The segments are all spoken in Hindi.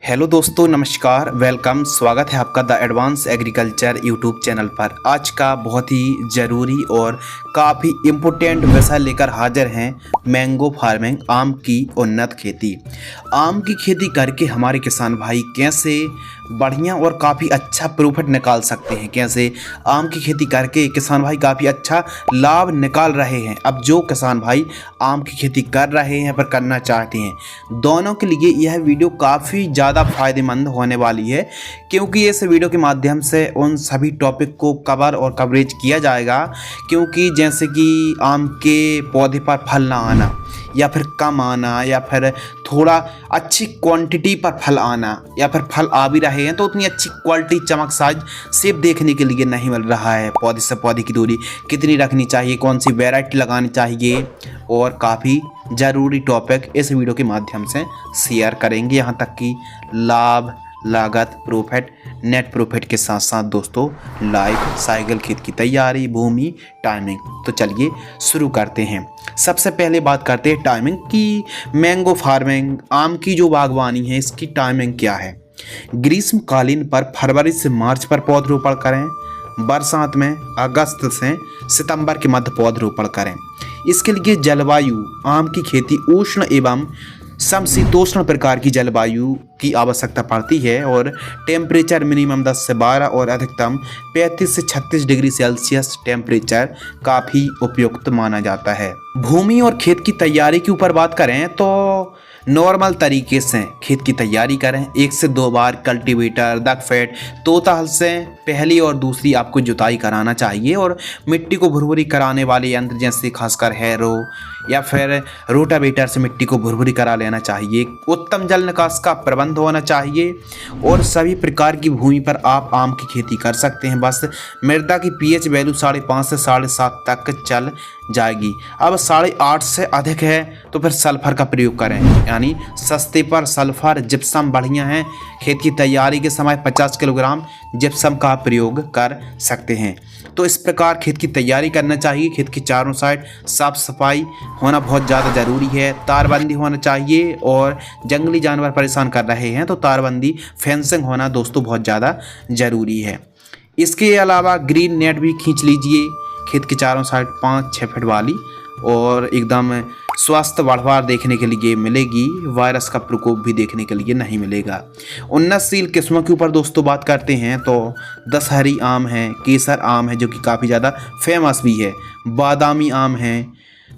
हेलो दोस्तों, नमस्कार, वेलकम। स्वागत है आपका the advance agriculture YouTube channel पर। आज का बहुत ही ज़रूरी और काफ़ी इम्पोर्टेंट विषय लेकर हाजिर हैं मैंगो फार्मिंग, आम की उन्नत खेती। आम की खेती करके हमारे किसान भाई कैसे बढ़िया और काफ़ी अच्छा प्रॉफिट निकाल सकते हैं, कैसे आम की खेती करके किसान भाई काफ़ी अच्छा लाभ निकाल रहे हैं। अब जो किसान भाई आम की खेती कर रहे हैं पर करना चाहते हैं, दोनों के लिए यह वीडियो काफ़ी ज़्यादा फ़ायदेमंद होने वाली है, क्योंकि इस वीडियो के माध्यम से उन सभी टॉपिक को कवर और कवरेज किया जाएगा। क्योंकि जैसे कि आम के पौधे पर फल ना आना, या फिर कम आना, या फिर थोड़ा अच्छी क्वांटिटी पर फल आना, या फिर फल आ भी रहे हैं तो उतनी अच्छी क्वालिटी, चमक, साइज, शेप देखने के लिए नहीं मिल रहा है। पौधे से पौधे की दूरी कितनी रखनी चाहिए, कौन सी वैरायटी लगानी चाहिए, और काफ़ी ज़रूरी टॉपिक इस वीडियो के माध्यम से शेयर करेंगे। यहाँ तक कि लाभ, लागत, प्रॉफिट, नेट प्रॉफिट के साथ साथ दोस्तों लाइफ साइकिल, खेत की तैयारी, भूमि, टाइमिंग। तो चलिए शुरू करते हैं। सबसे पहले बात करते हैं टाइमिंग की। मैंगो फार्मिंग, आम की जो बागवानी है, इसकी टाइमिंग क्या है। ग्रीष्मकालीन पर फरवरी से मार्च पर पौधरोपण करें। बरसात में अगस्त से सितंबर के मध्य पौधरोपण करें। इसके लिए जलवायु, आम की खेती उष्ण एवं समशीतोष्ण प्रकार की जलवायु की आवश्यकता पड़ती है, और टेम्परेचर मिनिमम 10 से 12 और अधिकतम 35 से 36 डिग्री सेल्सियस टेम्परेचर काफ़ी उपयुक्त माना जाता है। भूमि और खेत की तैयारी के ऊपर बात करें तो नॉर्मल तरीके से खेत की तैयारी करें। 1 से 2 बार कल्टीवेटर, दगफेट, तोता हल से पहली और दूसरी आपको जुताई कराना चाहिए, और मिट्टी को भुरभुरी कराने वाले यंत्र जैसे खासकर हैरो या फिर रोटावेटर से मिट्टी को भुरभुरी करा लेना चाहिए। उत्तम जल निकास का प्रबंध होना चाहिए, और सभी प्रकार की भूमि पर आप आम की खेती कर सकते हैं। बस मृदा की पीएच वैल्यू 5.5 से 7.5 तक चल जाएगी। अब 8.5 से अधिक है तो फिर सल्फर का प्रयोग करें, यानी सस्ते पर सल्फर जिप्सम बढ़िया है। खेत की तैयारी के समय 50 किलोग्राम जिप्सम का प्रयोग कर सकते हैं। तो इस प्रकार खेत की तैयारी करना चाहिए। खेत की चारों साइड साफ सफाई होना बहुत ज़्यादा ज़रूरी है। तारबंदी होना चाहिए, और जंगली जानवर परेशान कर रहे हैं तो तारबंदी, फेंसिंग होना दोस्तों बहुत ज़्यादा ज़रूरी है। इसके अलावा ग्रीन नेट भी खींच लीजिए खेत के चारों साइड 5-6 फीट वाली, और एकदम स्वास्थ्य बढ़वार देखने के लिए मिलेगी। वायरस का प्रकोप भी देखने के लिए नहीं मिलेगा। उन्नतशील किस्मों के ऊपर दोस्तों बात करते हैं तो दशहरी आम है, केसर आम है जो कि काफ़ी ज़्यादा फेमस भी है, बादामी आम है,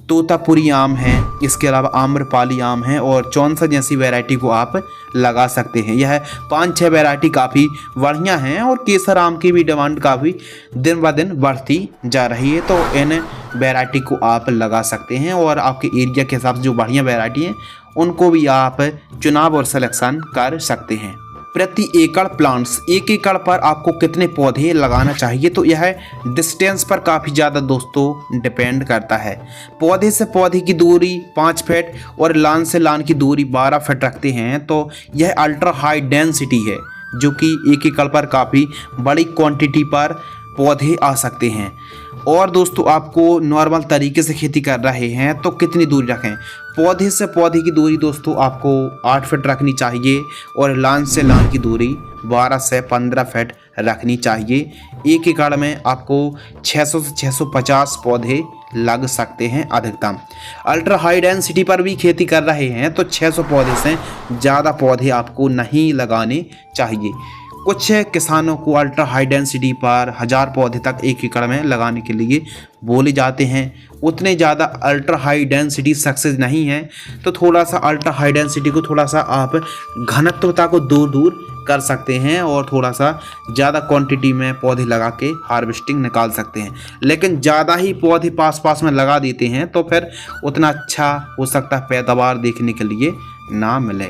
तोतापुरी आम है, इसके अलावा आम्रपाली आम है, और चौंसा जैसी वैरायटी को आप लगा सकते हैं। यह 5-6 वैरायटी काफ़ी बढ़िया हैं, और केसर आम की भी डिमांड काफ़ी दिन ब दिन बढ़ती जा रही है। तो इन वैरायटी को आप लगा सकते हैं, और आपके एरिया के हिसाब से जो बढ़िया वैरायटी हैं उनको भी आप चुनाव और सिलेक्शन कर सकते हैं। प्रति एकड़ प्लांट्स, 1 एकड़ पर आपको कितने पौधे लगाना चाहिए, तो यह डिस्टेंस पर काफ़ी ज़्यादा दोस्तों डिपेंड करता है। पौधे से पौधे की दूरी 5 फीट और लान से लान की दूरी 12 फीट रखते हैं तो यह अल्ट्रा हाई डेंसिटी है, जो कि 1 एकड़ पर काफ़ी बड़ी क्वांटिटी पर पौधे आ सकते हैं। और दोस्तों आपको नॉर्मल तरीके से खेती कर रहे हैं तो कितनी दूरी रखें। पौधे से पौधे की दूरी दोस्तों आपको 8 फीट रखनी चाहिए, और लान से लान की दूरी 12 से 15 फीट रखनी चाहिए। 1 एकड़ में आपको 600 से 650 पौधे लग सकते हैं अधिकतम। अल्ट्रा हाई डेंसिटी पर भी खेती कर रहे हैं तो 600 पौधे से ज़्यादा पौधे आपको नहीं लगाने चाहिए। कुछ किसानों को अल्ट्रा हाई डेंसिटी पर 1000 पौधे तक 1 एकड़ में लगाने के लिए बोले जाते हैं। उतने ज़्यादा अल्ट्रा हाई डेंसिटी सक्सेस नहीं है, तो थोड़ा सा अल्ट्रा हाई डेंसिटी को थोड़ा सा आप घनत्वता को दूर दूर कर सकते हैं, और थोड़ा सा ज़्यादा क्वांटिटी में पौधे लगा के हार्वेस्टिंग निकाल सकते हैं। लेकिन ज़्यादा ही पौधे पास पास में लगा देते हैं तो फिर उतना अच्छा हो सकता है पैदावार देखने के लिए ना मिले।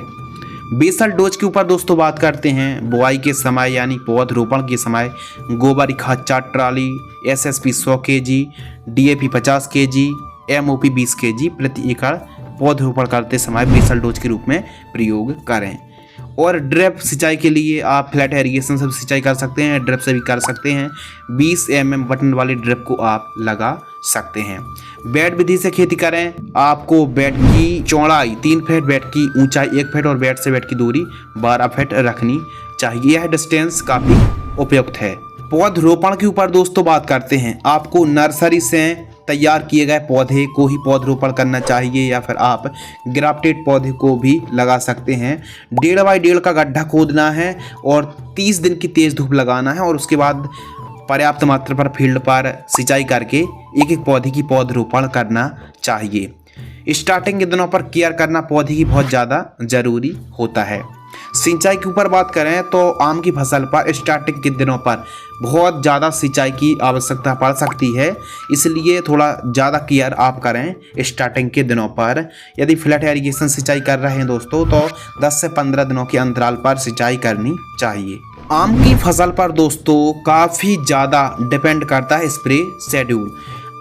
बेसल डोज के ऊपर दोस्तों बात करते हैं। बुआई के समय यानी पौधरोपण के समय गोबर खाद 4 trolley, SSP 100 kg, DAP 50 kg, MOP 20 kg प्रति एकड़ पौधरोपण करते समय बेसल डोज के रूप में प्रयोग करें। और ड्रिप सिंचाई के लिए आप फ्लैट इरीगेशन से सिंचाई कर सकते हैं, ड्रिप से भी कर सकते हैं। 20 mm बटन वाली ड्रिप को आप लगा सकते हैं। बेड विधि से खेती करें। आपको बेड की चौड़ाई 3 फीट, बेड की ऊंचाई 1 फीट और बेड से बेड की दूरी 12 फीट रखनी चाहिए। यह डिस्टेंस काफ़ी उपयुक्त है। पौधरोपण के ऊपर दोस्तों बात करते हैं। आपको नर्सरी से तैयार किए गए पौधे को ही पौधरोपण करना चाहिए या फिर आप ग्राफ्टेड पौधे को भी लगा सकते हैं। 1.5 बाई 1.5 का गड्ढा खोदना है और 30 दिन की तेज़ धूप लगाना है और उसके बाद पर्याप्त मात्रा पर फील्ड पर सिंचाई करके एक एक पौधे की पौधरोपण करना चाहिए। स्टार्टिंग के दिनों पर केयर करना पौधे की बहुत ज़्यादा ज़रूरी होता है। सिंचाई के ऊपर बात करें तो आम की फसल पर स्टार्टिंग के दिनों पर बहुत ज़्यादा सिंचाई की आवश्यकता पड़ सकती है, इसलिए थोड़ा ज़्यादा केयर आप करें स्टार्टिंग के दिनों पर। यदि फ्लैट इरिगेशन सिंचाई कर रहे हैं दोस्तों तो 10 से 15 दिनों के अंतराल पर सिंचाई करनी चाहिए। आम की फसल पर दोस्तों काफ़ी ज़्यादा डिपेंड करता है स्प्रे शेड्यूल।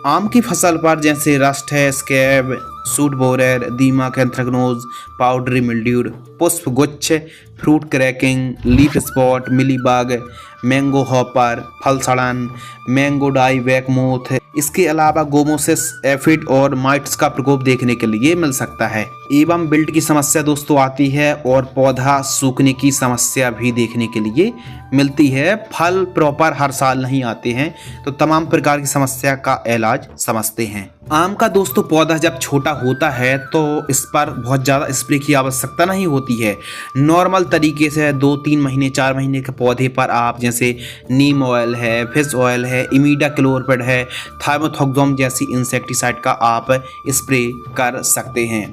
आम की फसल पर जैसे रस्ट है, स्कैब, सूट बोरर, दीमक, एंथ्रेक्नोज, पाउडरी मिल्ड्यूड, पुष्प गुच्छ, fruit cracking, leaf spot, mealybug, mango hopper, फल सड़न, मैंगो डाई बैक मोथ। इसके अलावा गोमोसिस, एफिड और माइट्स का प्रकोप देखने के लिए मिल सकता है। एवं बिल्ट की समस्या दोस्तों आती है और पौधा सूखने की समस्या भी देखने के लिए मिलती है। फल प्रॉपर हर साल नहीं आते हैं, तो तमाम प्रकार की समस्या का इलाज समझते हैं। आम का दोस्तों पौधा जब छोटा होता है तो इस पर बहुत ज़्यादा स्प्रे की आवश्यकता नहीं होती है। नॉर्मल तरीके से 2-3 महीने 4 महीने के पौधे पर आप जैसे नीम ऑयल है, फिश ऑयल है, इमीडाक्लोपिड है, थाइमोथोक्सोम जैसी इंसेक्टिसाइड का आप स्प्रे कर सकते हैं।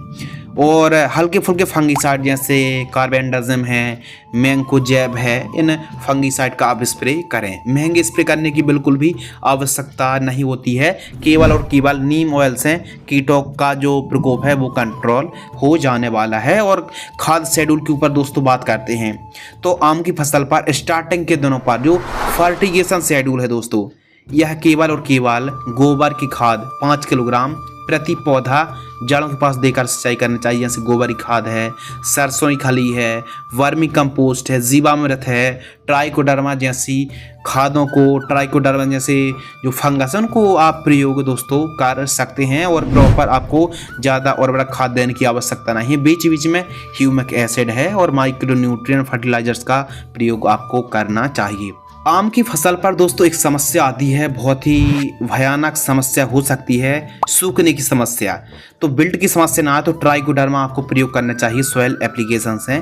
और हल्के फुल्के फंगीसाइड जैसे कार्बेंडाजिम है, मैंकोजेब है, इन फंगीसाइड का आप स्प्रे करें। महंगे स्प्रे करने की बिल्कुल भी आवश्यकता नहीं होती है। केवल और केवल नीम ऑयल से कीटों का जो प्रकोप है वो कंट्रोल हो जाने वाला है। और खाद शेड्यूल के ऊपर दोस्तों बात करते हैं तो आम की फसल पर स्टार्टिंग के दिनों पर जो फर्टिगेशन शेड्यूल है दोस्तों, यह केवल और केवल गोबर की खाद 5 किलोग्राम प्रति पौधा जड़ों के पास देकर सिंचाई करनी चाहिए। जैसे गोबर की खाद है, सरसों की खली है, वर्मी कंपोस्ट है, जीवामृत है, ट्राइकोडर्मा जैसी खादों को, ट्राइकोडर्मा जैसे जो फंगस है उनको आप प्रयोग दोस्तों कर सकते हैं। और प्रॉपर आपको ज़्यादा उर्वरक खाद देने की आवश्यकता नहीं है। बीच बीच में ह्यूमिक एसिड है और माइक्रोन्यूट्रिएंट फर्टिलाइजर्स का प्रयोग आपको करना चाहिए। आम की फसल पर दोस्तों एक समस्या आती है, बहुत ही भयानक समस्या हो सकती है, सूखने की समस्या। तो बिल्ट की समस्या ना तो ट्राइकोडर्मा आपको प्रयोग करना चाहिए सॉइल एप्लीकेशन से।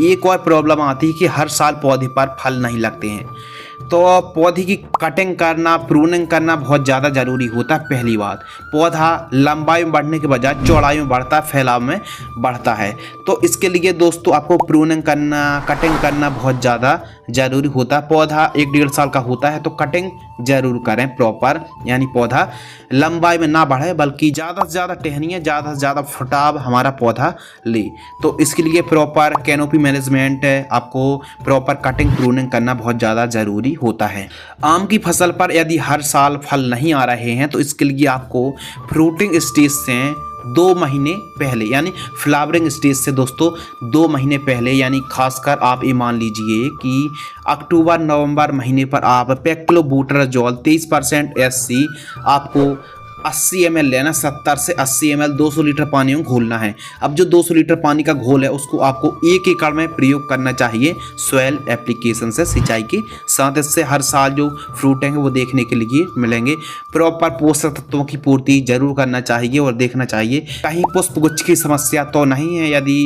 एक और प्रॉब्लम आती है कि हर साल पौधे पर फल नहीं लगते हैं, तो पौधे की कटिंग करना, प्रूनिंग करना बहुत ज़्यादा ज़रूरी होता है। पहली बात, पौधा लंबाई में बढ़ने के बजाय चौड़ाई में बढ़ता है, फैलाव में बढ़ता है। तो इसके लिए दोस्तों आपको प्रूनिंग करना, कटिंग करना बहुत ज़्यादा ज़रूरी होता है। पौधा 1-1.5 साल का होता है तो कटिंग ज़रूर करें प्रॉपर, यानी पौधा लंबाई में ना बढ़े बल्कि ज़्यादा से ज़्यादा टहनियाँ, ज़्यादा से ज़्यादा फुटाव हमारा पौधा ले। तो इसके लिए प्रॉपर कैनोपी मैनेजमेंट, आपको प्रॉपर कटिंग प्रूनिंग करना बहुत ज़्यादा ज़रूरी होता है। आम की फसल पर यदि हर साल फल नहीं आ रहे हैं तो इसके लिए आपको फ्रूटिंग स्टेज से 2 महीने पहले, यानी फ्लावरिंग स्टेज से दोस्तों 2 महीने पहले, यानी खासकर आप ये मान लीजिए कि अक्टूबर-नवंबर महीने पर आप पेक्लोबुटराजोल 23% SC आपको 80 ml लेना, 70 से 80 ml 200 लीटर पानी में घोलना है। अब जो 200 लीटर पानी का घोल है उसको आपको 1 एकड़ में प्रयोग करना चाहिए सॉइल एप्लीकेशन से, सिंचाई के साथ। इससे हर साल जो फ्रूट हैं वो देखने के लिए मिलेंगे। प्रॉपर पोषक तत्वों की पूर्ति जरूर करना चाहिए और देखना चाहिए कहीं पुष्पगुच्छ की समस्या तो नहीं है। यदि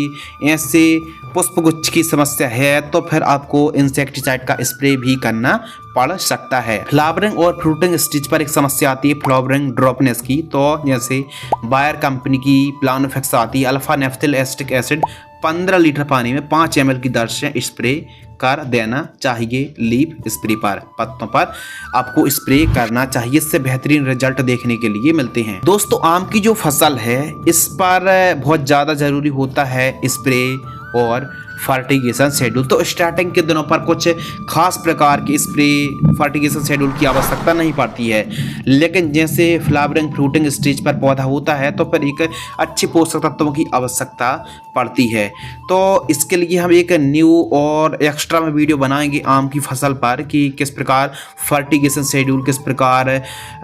ऐसे पुष्पगुच्छ की समस्या है तो फिर आपको इंसेक्टिसाइड का स्प्रे भी करना पड़ सकता है। फ्लावरिंग और फ्रूटिंग स्टेज पर एक समस्या आती है फ्लावरिंग ड्रॉपनेस की। तो जैसे बायर कंपनी की प्लानोफेक्स आती है, अल्फा नेफ्थिल एसिटिक एसिड 15 लीटर पानी में 5 ml की दर से स्प्रे कर देना चाहिए। लीफ स्प्रे पर, पत्तों पर आपको स्प्रे करना चाहिए, इससे बेहतरीन रिजल्ट देखने के लिए मिलते हैं। दोस्तों आम की जो फसल है इस पर बहुत ज़्यादा ज़रूरी होता है स्प्रे और फर्टिगेशन शेड्यूल। तो स्टार्टिंग के दिनों पर कुछ खास प्रकार के स्प्रे फर्टिगेशन शेड्यूल की आवश्यकता नहीं पड़ती है, लेकिन जैसे फ्लावरिंग फ्रूटिंग स्टेज पर पौधा होता है तो फिर एक अच्छे पोषक तत्वों की आवश्यकता पड़ती है। तो इसके लिए हम एक न्यू और एक्स्ट्रा में वीडियो बनाएंगे आम की फसल पर कि किस प्रकार फर्टिगेशन शेड्यूल, किस प्रकार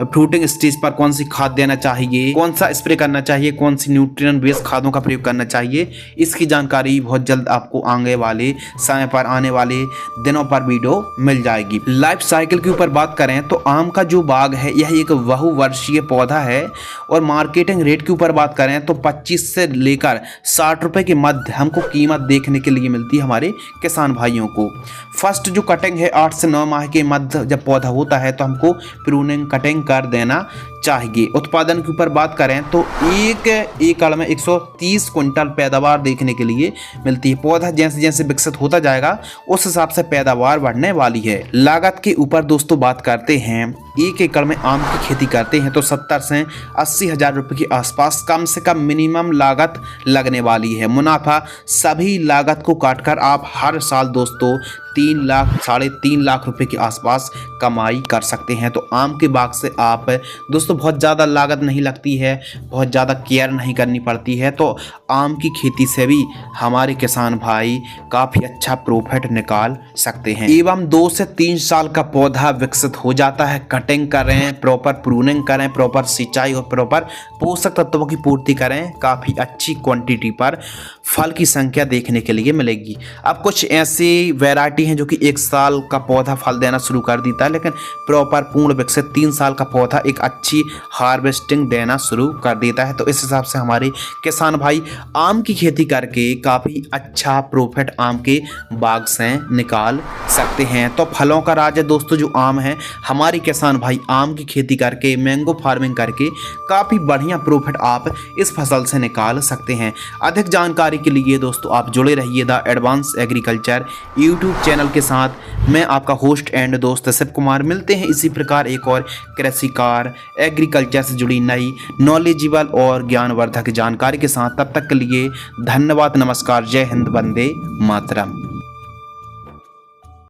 फ्रूटिंग स्टेज पर कौन सी खाद देना चाहिए, कौन सा स्प्रे करना चाहिए, कौन सी न्यूट्रिएंट बेस्ड खादों का प्रयोग करना चाहिए। इसकी जानकारी बहुत जल्द आपको आने वाले समय पर, आने वाले दिनों पर वीडियो मिल जाएगी। लाइफ साइकिल के ऊपर बात करें तो आम का जो बाग है यह एक बहुवर्षीय पौधा है और मार्केटिंग रेट के ऊपर बात करें तो 25 से लेकर 60 रुपए के मध्य हमको कीमत देखने के लिए मिलती है हमारे किसान भाइयों को। फर्स्ट जो कटिंग है 8 से 9 माह के मध्य जब पौधा होता है तो हमको प्रूनिंग कटिंग कर देना चाहिए। उत्पादन के ऊपर बात करें तो एक एकड़ में 130 क्विंटल पैदावार देखने के लिए मिलती है। पौधा जैसे जैसे विकसित होता जाएगा उस हिसाब से पैदावार बढ़ने वाली है। लागत के ऊपर दोस्तों बात करते हैं, एक एकड़ में आम की खेती करते हैं तो 70 से 80 हजार रुपये के आसपास कम से कम मिनिमम लागत लगने वाली है। मुनाफा सभी लागत को काटकर आप हर साल दोस्तों 3 लाख 3.5 लाख रुपए के आसपास कमाई कर सकते हैं। तो आम के बाग से आप दोस्तों बहुत ज़्यादा लागत नहीं लगती है, बहुत ज़्यादा केयर नहीं करनी पड़ती है। तो आम की खेती से भी हमारे किसान भाई काफ़ी अच्छा प्रॉफिट निकाल सकते हैं। एवं 2 से 3 साल का पौधा विकसित हो जाता है, कटिंग करें, प्रॉपर प्रूनिंग करें, प्रॉपर सिंचाई और प्रॉपर पोषक तत्वों की पूर्ति करें, काफ़ी अच्छी क्वांटिटी पर फल की संख्या देखने के लिए मिलेगी। अब कुछ ऐसी वैरायटी हैं जो कि 1 साल का पौधा फल देना शुरू कर देता है, लेकिन प्रॉपर पूर्ण विकसित 3 साल का पौधा एक अच्छी हार्वेस्टिंग देना शुरू कर देता है। तो इस हिसाब से हमारे किसान भाई आम की खेती करके काफ़ी अच्छा प्रॉफिट आम के बाग से निकाल सकते हैं। तो फलों का राजा दोस्तों जो आम है, हमारे किसान भाई आम की खेती करके, मैंगो फार्मिंग करके काफ़ी बढ़िया प्रॉफिट आप इस फसल से निकाल सकते हैं। अधिक जानकारी के लिए दोस्तों आप जुड़े रहिए the advance agriculture YouTube channel के साथ। मैं आपका होस्ट एंड दोस्त शिव कुमार। मिलते हैं इसी प्रकार एक और कृषिकार एग्रीकल्चर से जुड़ी नई नॉलेजेबल और ज्ञानवर्धक जानकारी के साथ। तब तक के लिए धन्यवाद, नमस्कार, जय हिंद, वंदे मातरम।